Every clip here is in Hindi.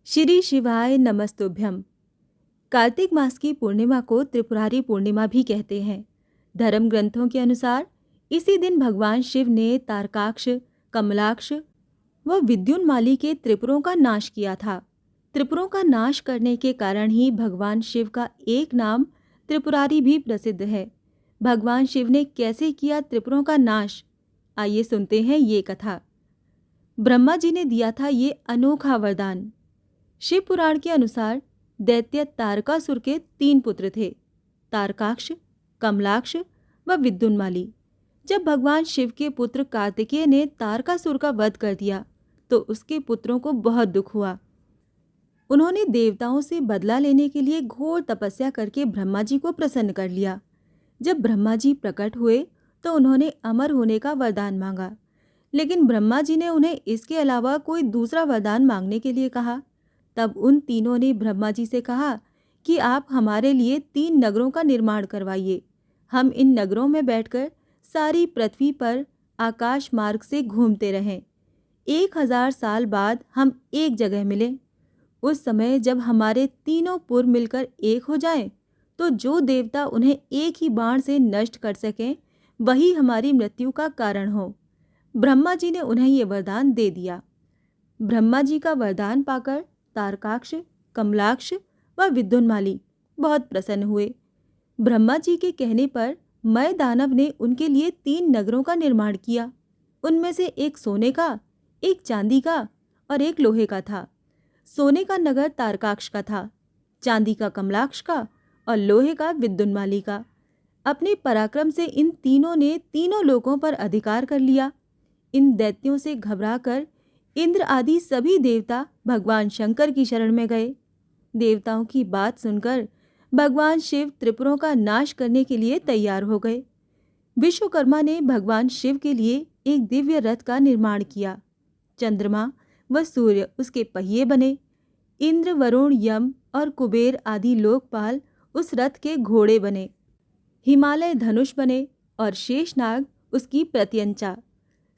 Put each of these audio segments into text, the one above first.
श्री शिवाय नमस्तुभ्यम। कार्तिक मास की पूर्णिमा को त्रिपुरारी पूर्णिमा भी कहते हैं। धर्म ग्रंथों के अनुसार इसी दिन भगवान शिव ने तारकाक्ष, कमलाक्ष व विद्युन्माली के त्रिपुरों का नाश किया था। त्रिपुरों का नाश करने के कारण ही भगवान शिव का एक नाम त्रिपुरारी भी प्रसिद्ध है। भगवान शिव ने कैसे किया त्रिपुरों का नाश, आइए सुनते हैं ये कथा। ब्रह्मा जी ने दिया था ये अनोखा वरदान। शिव पुराण के अनुसार दैत्य तारकासुर के 3 पुत्र थे, तारकाक्ष, कमलाक्ष व विद्युन्माली। जब भगवान शिव के पुत्र कार्तिकेय ने तारकासुर का वध कर दिया तो उसके पुत्रों को बहुत दुख हुआ। उन्होंने देवताओं से बदला लेने के लिए घोर तपस्या करके ब्रह्मा जी को प्रसन्न कर लिया। जब ब्रह्मा जी प्रकट हुए तो उन्होंने अमर होने का वरदान मांगा, लेकिन ब्रह्मा जी ने उन्हें इसके अलावा कोई दूसरा वरदान मांगने के लिए कहा। तब उन तीनों ने ब्रह्मा जी से कहा कि आप हमारे लिए 3 नगरों का निर्माण करवाइए। हम इन नगरों में बैठकर सारी पृथ्वी पर आकाश मार्ग से घूमते रहें। 1000 साल बाद हम एक जगह मिलें। उस समय जब हमारे तीनों पुर मिलकर एक हो जाएं, तो जो देवता उन्हें एक ही बाण से नष्ट कर सकें वही हमारी मृत्यु का कारण हो। ब्रह्मा जी ने उन्हें ये वरदान दे दिया। ब्रह्मा जी का वरदान पाकर तारकाक्ष, कमलाक्ष व विद्युन्माली बहुत प्रसन्न हुए। ब्रह्मा जी के कहने पर मय दानव ने उनके लिए 3 नगरों का निर्माण किया। उनमें से एक सोने का, एक चांदी का और एक लोहे का था। सोने का नगर तारकाक्ष का था, चांदी का कमलाक्ष का और लोहे का विद्युन्माली का। अपने पराक्रम से इन तीनों ने तीनों लोकों पर अधिकार कर लिया। इन दैत्यों से घबराकर इंद्र आदि सभी देवता भगवान शंकर की शरण में गए। देवताओं की बात सुनकर भगवान शिव त्रिपुरों का नाश करने के लिए तैयार हो गए। विश्वकर्मा ने भगवान शिव के लिए एक दिव्य रथ का निर्माण किया। चंद्रमा व सूर्य उसके पहिए बने। इंद्र, वरुण, यम और कुबेर आदि लोकपाल उस रथ के घोड़े बने। हिमालय धनुष बने और शेषनाग उसकी प्रत्यंचा।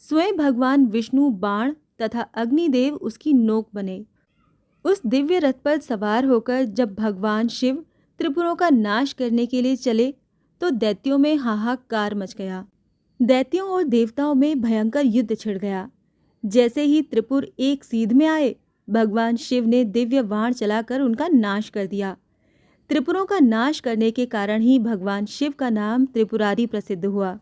स्वयं भगवान विष्णु बाण तथा अग्निदेव उसकी नोक बने। उस दिव्य रथ पर सवार होकर जब भगवान शिव त्रिपुरों का नाश करने के लिए चले तो दैत्यों में हाहाकार मच गया। दैत्यों और देवताओं में भयंकर युद्ध छिड़ गया। जैसे ही त्रिपुर एक सीध में आए, भगवान शिव ने दिव्य बाण चलाकर उनका नाश कर दिया। त्रिपुरों का नाश करने के कारण ही भगवान शिव का नाम त्रिपुरारी प्रसिद्ध हुआ।